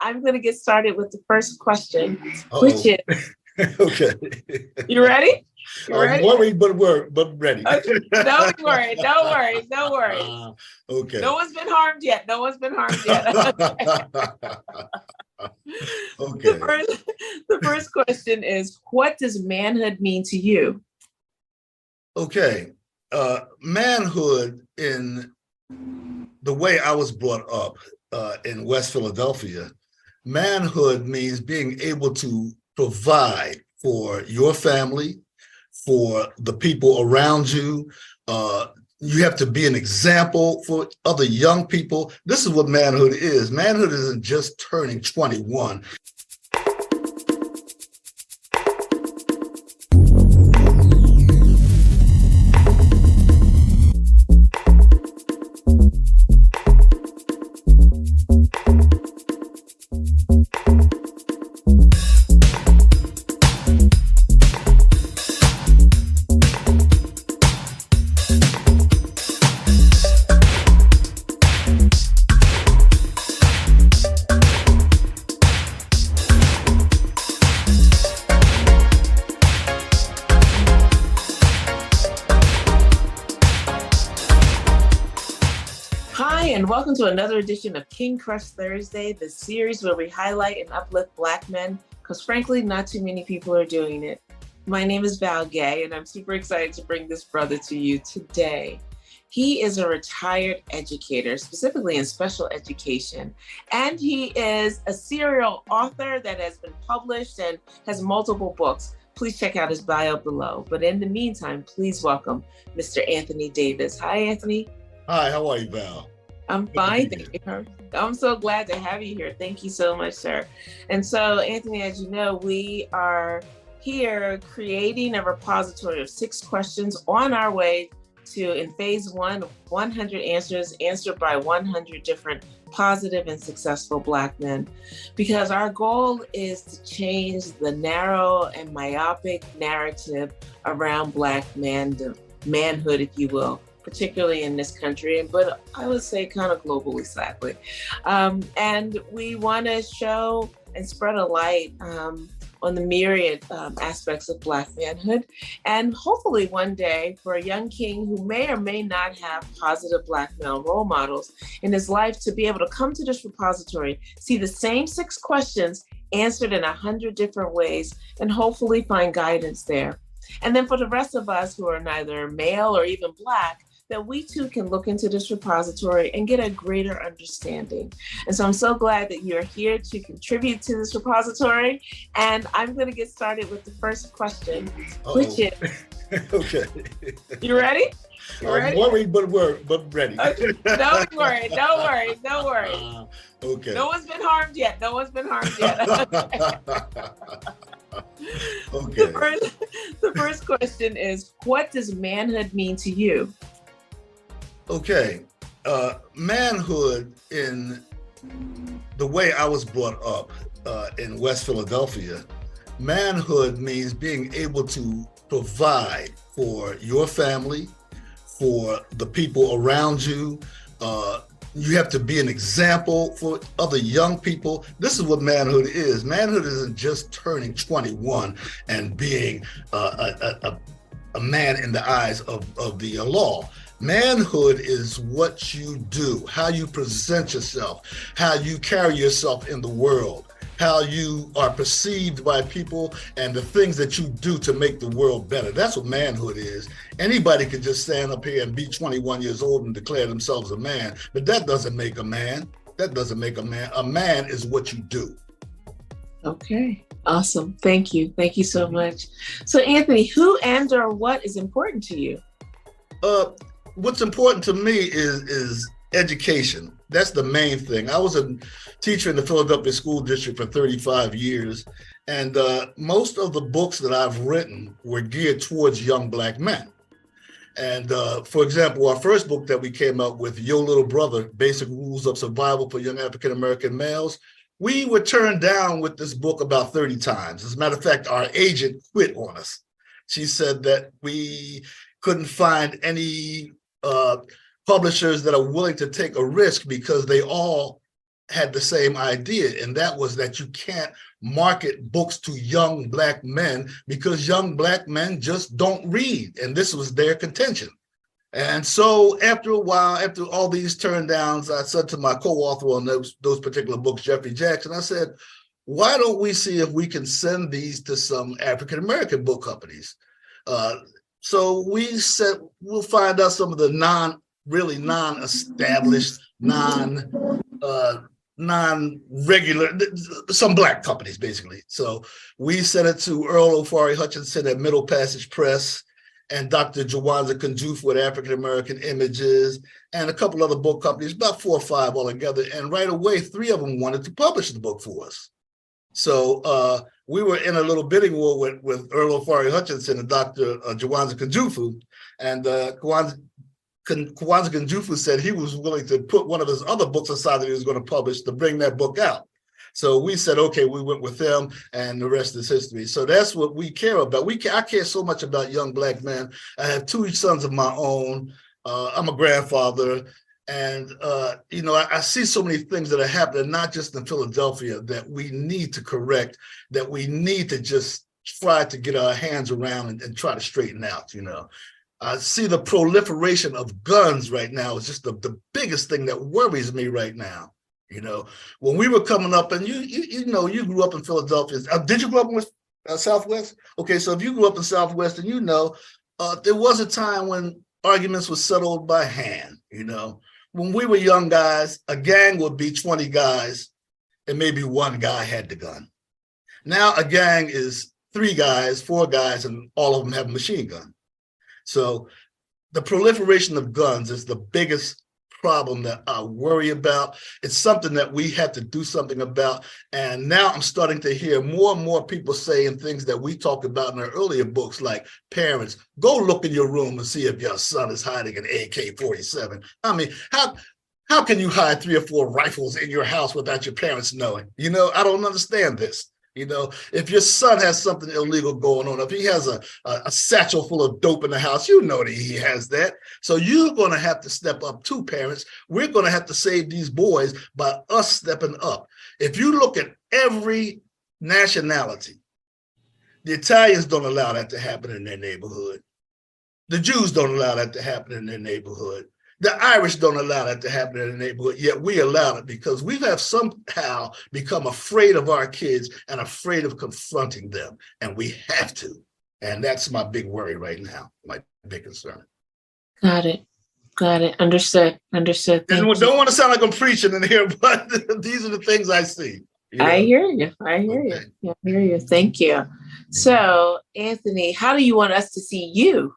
I'm going to get started with the first question, Uh-oh. which is, Okay. you ready? You I'm ready? worried, but ready. Okay. Don't be worried. Don't worry. Don't worry. Okay. No one's been harmed yet. No one's been harmed yet. Okay. The first question is, what does manhood mean to you? Okay. Manhood, in the way I was brought up in West Philadelphia, manhood means being able to provide for your family, for the people around you. You have to be an example for other young people. This is what manhood is. Manhood isn't just turning 21. And welcome to another edition of King Crush Thursday, the series where we highlight and uplift Black men, because frankly, not too many people are doing it. My name is Val Gay, and I'm super excited to bring this brother to you today. He is a retired educator, specifically in special education, and he is a serial author that has been published and has multiple books. Please check out his bio below. But in the meantime, please welcome Mr. Anthony Davis. Hi, Anthony. Hi, how are you, Val? I'm fine, thank you. I'm so glad to have you here. Thank you so much, sir. And so, Anthony, as you know, we are here creating a repository of 6 questions on our way to, in phase 1, 100 answers answered by 100 different positive and successful Black men. Because our goal is to change the narrow and myopic narrative around Black manhood, if you will, particularly in this country, but I would say kind of globally, sadly. And we want to show and spread a light on the myriad aspects of Black manhood. And hopefully one day for a young king who may or may not have positive Black male role models in his life to be able to come to this repository, see the same 6 questions answered in 100 different ways, and hopefully find guidance there. And then for the rest of us who are neither male or even Black, that we too can look into this repository and get a greater understanding. And so I'm so glad that you're here to contribute to this repository. And I'm going to get started with the first question, which is, okay. You ready? I'm worried, but ready. Okay. Don't be worried. Don't worry. Don't worry. Okay. No one's been harmed yet. No one's been harmed yet. Okay. The first question is, what does manhood mean to you? Okay, manhood, in the way I was brought up in West Philadelphia, manhood means being able to provide for your family, for the people around you. You have to be an example for other young people. This is what manhood is. Manhood isn't just turning 21 and being a man in the eyes of the law. Manhood is what you do, how you present yourself, how you carry yourself in the world, how you are perceived by people, and the things that you do to make the world better. That's what manhood is. Anybody can just stand up here and be 21 years old and declare themselves a man, but that doesn't make a man. That doesn't make a man. A man is what you do. Okay, awesome. Thank you. Thank you so much. So Anthony, who and or what is important to you? What's important to me is education. That's the main thing. I was a teacher in the Philadelphia School District for 35 years, and most of the books that I've written were geared towards young Black men. And for example, our first book that we came out with, Yo Little Brother, Basic Rules of Survival for Young African-American Males, we were turned down with this book about 30 times. As a matter of fact, our agent quit on us. She said that we couldn't find any publishers that are willing to take a risk because they all had the same idea, and that was that you can't market books to young Black men because young Black men just don't read, and this was their contention. And so after a while, after all these turn downs, I said to my co-author on those particular books, Jeffrey Jackson, I said, why don't we see if we can send these to some African-American book companies? So we said, we'll find out some of the non-established, non-regular, some Black companies, basically. So we sent it to Earl Ofari Hutchinson at Middle Passage Press, and Dr. Jawanza Kunjufu with African American Images, and a couple other book companies, about 4 or 5 altogether. And right away, 3 of them wanted to publish the book for us. So we were in a little bidding war with Earl Ofari Hutchinson and Dr. Jawanza Kunjufu, and Jawanza Kunjufu said he was willing to put one of his other books aside that he was going to publish to bring that book out. So we said, okay, we went with them, and the rest is history. So that's what we care about. I care so much about young Black men. I have 2 sons of my own. I'm a grandfather, and I see so many things that are happening, not just in Philadelphia, that we need to correct, that we need to just try to get our hands around and try to straighten out. I see the proliferation of guns right now is just the biggest thing that worries me right now. When we were coming up, and you grew up in Philadelphia. Did you grow up in Southwest? Okay, so if you grew up in Southwest, and there was a time when arguments were settled by hand. When we were young guys, a gang would be 20 guys, and maybe 1 guy had the gun. Now a gang is 3 guys, 4 guys, and all of them have a machine gun. So the proliferation of guns is the biggest problem that I worry about. It's something that we have to do something about. And now I'm starting to hear more and more people saying things that we talked about in our earlier books, like, parents, go look in your room and see if your son is hiding an AK-47. I mean, how can you hide 3 or 4 rifles in your house without your parents knowing? I don't understand this. If your son has something illegal going on, if he has a satchel full of dope in the house, that he has that. So you're going to have to step up too, parents. We're going to have to save these boys by us stepping up. If you look at every nationality, the Italians don't allow that to happen in their neighborhood. The Jews don't allow that to happen in their neighborhood. The Irish don't allow that to happen in the neighborhood, yet we allow it because we have somehow become afraid of our kids and afraid of confronting them, and we have to. And that's my big worry right now, my big concern. Got it. Understood. And don't want to sound like I'm preaching in here, but these are the things I see. I hear you. Thank you. So, Anthony, how do you want us to see you?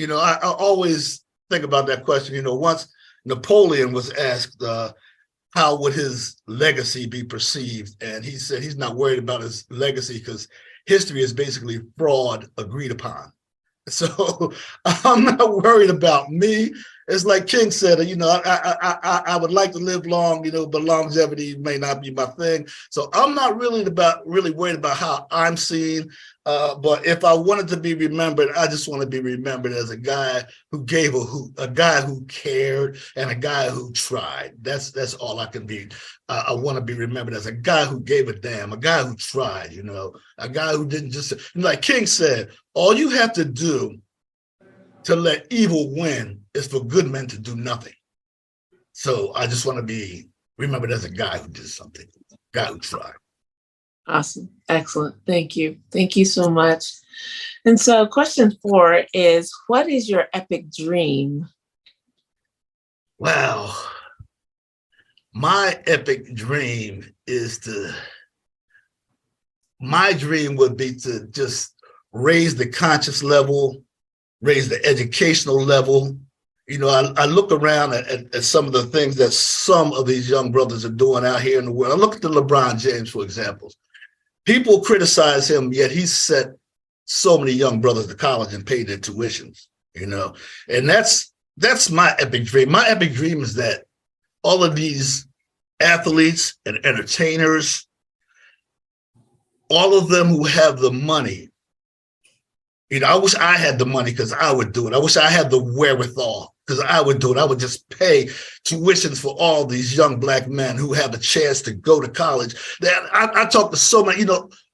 I always think about that question. Once Napoleon was asked how would his legacy be perceived, and he said he's not worried about his legacy because history is basically fraud agreed upon. So I'm not worried about me. It's like King said, I would like to live long, but longevity may not be my thing. So I'm not really worried about how I'm seen. But if I wanted to be remembered, I just want to be remembered as a guy who gave a hoot, a guy who cared, and a guy who tried. That's all I can be. I want to be remembered as a guy who gave a damn, a guy who tried, a guy who didn't just, like King said, all you have to do to let evil win is for good men to do nothing. So I just want to be remembered as a guy who did something, a guy who tried. Awesome. Excellent. Thank you. Thank you so much. And so question 4 is, what is your epic dream? Wow. My epic dream my dream would be to just raise the conscious level, raise the educational level. I look around at some of the things that some of these young brothers are doing out here in the world. I look at the LeBron James, for example. People criticize him, yet he's sent so many young brothers to college and paid their tuitions, and that's my epic dream. My epic dream is that all of these athletes and entertainers, all of them who have the money, I wish I had the money because I would do it. I wish I had the wherewithal because I would do it. I would just pay tuitions for all these young Black men who have a chance to go to college. I talked to so many,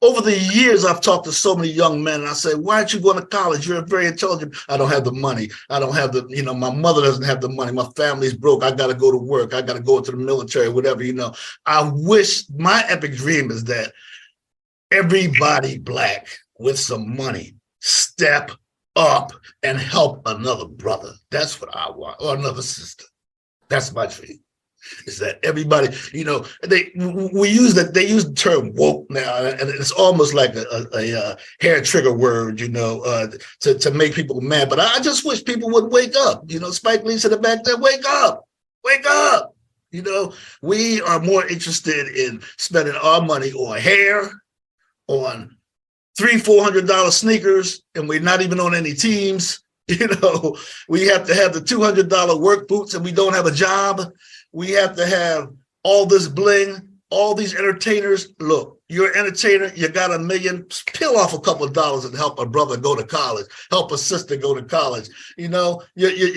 over the years, I've talked to so many young men, and I say, why aren't you going to college? You're very intelligent. I don't have the money. I don't have my mother doesn't have the money. My family's broke. I got to go to work. I got to go into the military, whatever, I wish, my epic dream is that everybody Black with some money step up and help another brother. That's what I want, or another sister. That's my dream. Is that everybody, they use the term woke now, and it's almost like a hair trigger word, to make people mad. But I just wish people would wake up. Spike Lee said it back there, wake up. We are more interested in spending our money on hair, on $300-400 sneakers, and we're not even on any teams. We have to have the $200 work boots, and we don't have a job. We have to have all this bling, all these entertainers. Look, you're an entertainer, you got $1 million, peel off a couple of dollars and help a brother go to college, help a sister go to college. You're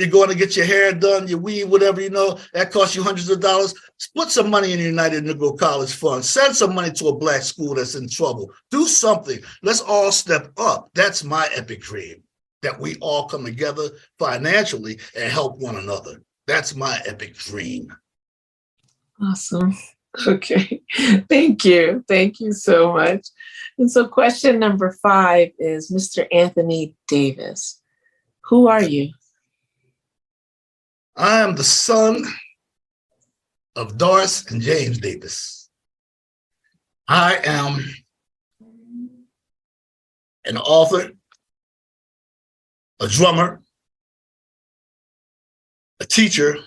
going to get your hair done, your weave, whatever, that costs you hundreds of dollars. Put some money in the United Negro College Fund. Send some money to a Black school that's in trouble. Do something. Let's all step up. That's my epic dream, that we all come together financially and help one another. That's my epic dream. Awesome. Okay. Thank you. Thank you so much. And so question number 5 is Mr. Anthony Davis. Who are you? I am the son of Doris and James Davis. I am an author, a drummer, a teacher,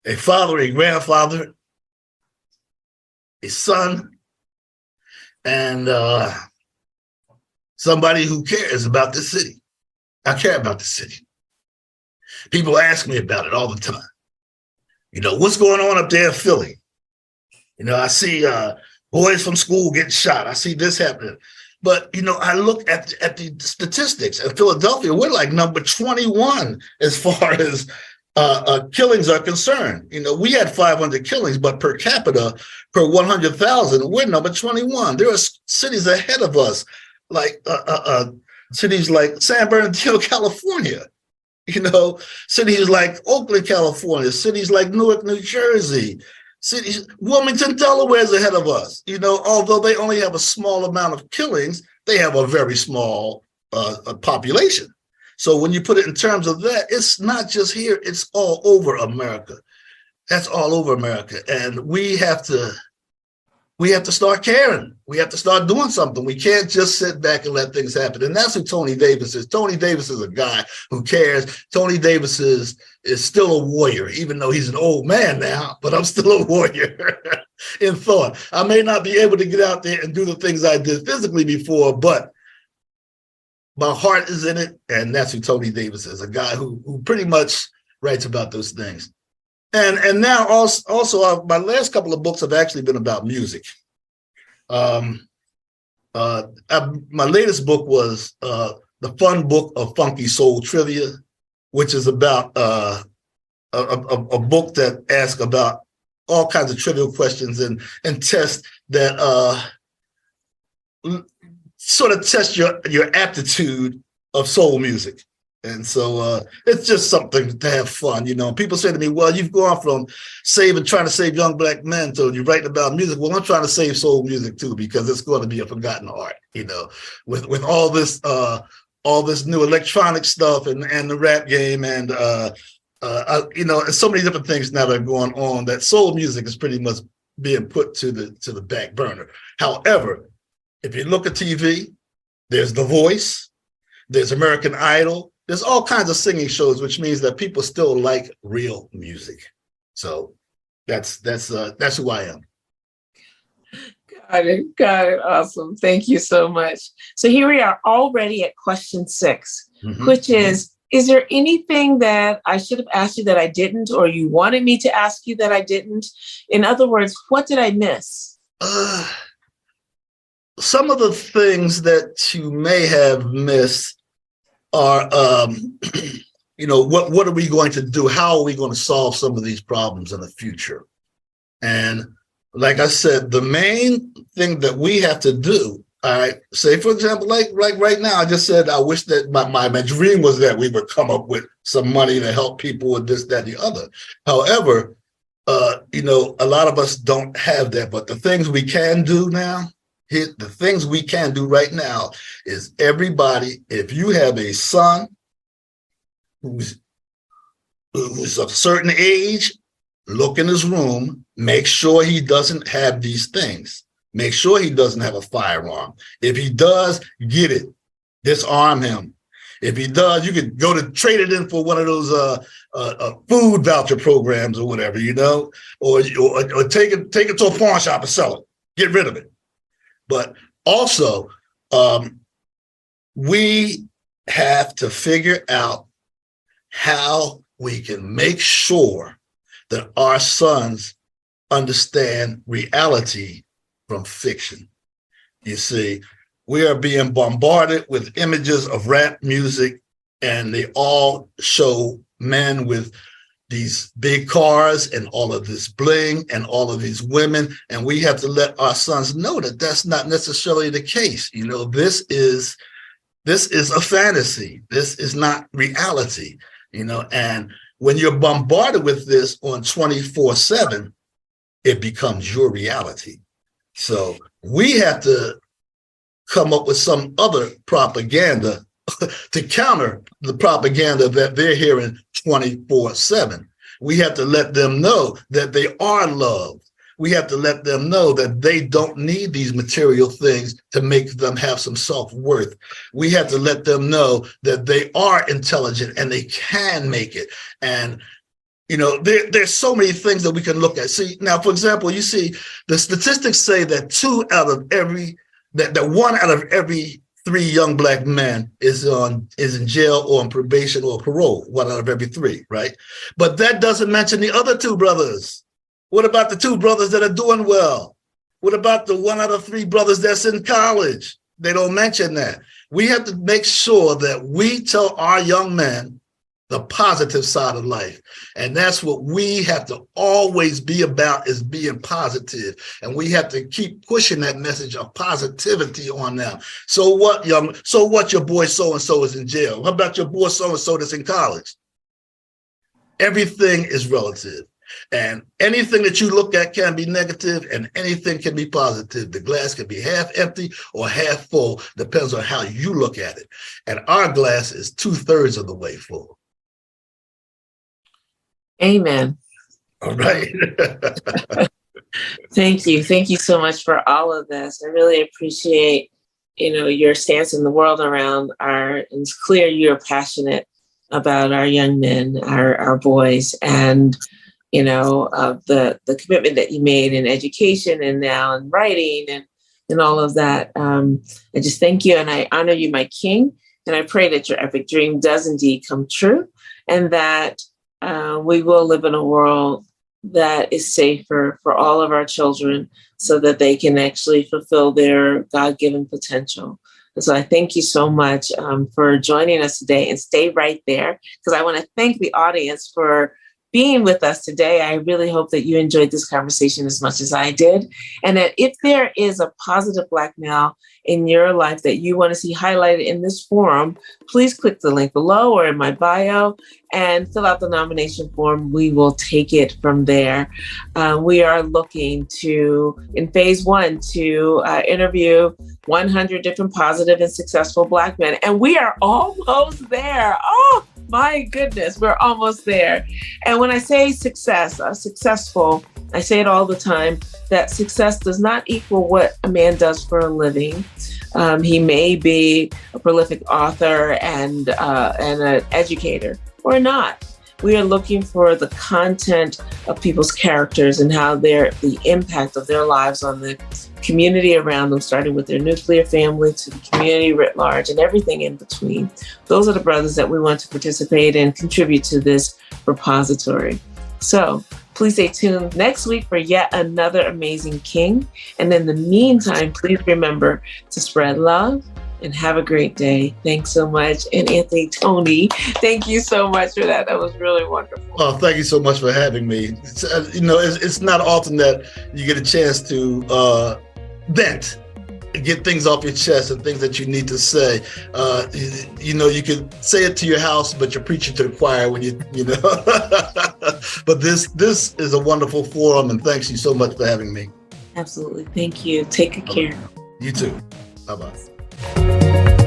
a father, a grandfather, a son, and somebody who cares about this city. I care about the city. People ask me about it all the time. What's going on up there in Philly? I see boys from school getting shot. I see this happening. But, I look at the statistics. In Philadelphia, we're like number 21 as far as killings are concerned. We had 500 killings, but per capita, per 100,000, we're number 21. There are cities ahead of us, like cities like San Bernardino, California. Cities like Oakland, California, cities like Newark, New Jersey, Wilmington, Delaware is ahead of us. Although they only have a small amount of killings, they have a very small population. So when you put it in terms of that, it's not just here, it's all over America. That's all over America. And we have to start caring. We have to start doing something. We can't just sit back and let things happen. And that's who Tony Davis is. Tony Davis is a guy who cares. Tony Davis is still a warrior, even though he's an old man now, but I'm still a warrior in thought. I may not be able to get out there and do the things I did physically before, but my heart is in it. And that's who Tony Davis is, a guy who pretty much writes about those things. And now also my last couple of books have actually been about music. My latest book was the fun book of funky soul trivia, which is about a book that asks about all kinds of trivial questions and tests that sort of test your aptitude of soul music. And so it's just something to have fun. People say to me, well, you've gone from trying to save young Black men to you're writing about music. Well, I'm trying to save soul music too, because it's going to be a forgotten art, with all this new electronic stuff and the rap game and so many different things now that are going on, that soul music is pretty much being put to the back burner. However, if you look at TV, there's The Voice, there's American Idol, there's all kinds of singing shows, which means that people still like real music. So that's who I am. Got it. Awesome. Thank you so much. So here we are already at question 6, which is there anything that I should have asked you that I didn't, or you wanted me to ask you that I didn't? In other words, what did I miss? Some of the things that you may have missed are what are we going to do? How are we going to solve some of these problems in the future? And like I said, the main thing that we have to do, all right, say, for example, like right now, I just said, I wish that my dream was that we would come up with some money to help people with this, that, and the other. However, a lot of us don't have that. But the things we can do now, the things we can do right now is everybody, if you have a son who's of a certain age, look in his room, make sure he doesn't have these things. Make sure he doesn't have a firearm. If he does, get it. Disarm him. If he does, you could go to trade it in for one of those food voucher programs or whatever, or take it to a pawn shop and sell it. Get rid of it. But also, we have to figure out how we can make sure that our sons understand reality from fiction. You see, we are being bombarded with images of rap music, and they all show men with these big cars and all of this bling and all of these women. And we have to let our sons know that that's not necessarily the case. This is a fantasy. This is not reality, and when you're bombarded with this on 24/7, it becomes your reality. So we have to come up with some other propaganda to counter the propaganda that they're hearing 24/7. We have to let them know that they are loved. We have to let them know that they don't need these material things to make them have some self-worth. We have to let them know that they are intelligent and they can make it. And there's so many things that we can look at. See, now, for example, you see the statistics say that one out of every 3 young Black men is in jail or on probation or parole, 1 out of every 3, right? But that doesn't mention the other 2 brothers. What about the 2 brothers that are doing well? What about the 1 out of 3 brothers that's in college? They don't mention that. We have to make sure that we tell our young men the positive side of life. And that's what we have to always be about, is being positive. And we have to keep pushing that message of positivity on them. So what, your boy so-and-so is in jail? How about your boy so-and-so that's in college? Everything is relative. And anything that you look at can be negative and anything can be positive. The glass can be half empty or half full, depends on how you look at it. And our glass is 2/3 of the way full. Amen. All right. Thank you. Thank you so much for all of this. I really appreciate, your stance in the world around it's clear you're passionate about our young men, our boys, and, the commitment that you made in education and now in writing and all of that. I just thank you and I honor you, my king. And I pray that your epic dream does indeed come true, and that we will live in a world that is safer for all of our children so that they can actually fulfill their God-given potential. And so I thank you so much for joining us today, and stay right there, because I want to thank the audience for being with us today. I really hope that you enjoyed this conversation as much as I did. And that if there is a positive Black male in your life that you want to see highlighted in this forum, please click the link below or in my bio and fill out the nomination form. We will take it from there. We are looking to, in phase 1, to interview 100 different positive and successful Black men. And we are almost there. Oh, my goodness, we're almost there. And when I say success, successful, I say it all the time, that success does not equal what a man does for a living. He may be a prolific author and an educator or not. We are looking for the content of people's characters and how the impact of their lives on the community around them, starting with their nuclear family to the community writ large and everything in between. Those are the brothers that we want to participate and contribute to this repository. So please stay tuned next week for yet another amazing king. And in the meantime, please remember to spread love and have a great day. Thanks so much. And Anthony, Tony, thank you so much for that. That was really wonderful. Oh, thank you so much for having me. It's not often that you get a chance to vent, get things off your chest and things that you need to say. You can say it to your house, but you're preaching to the choir when you know. But this is a wonderful forum, and thanks you so much for having me. Absolutely. Thank you. Take good care. You too. Bye-bye.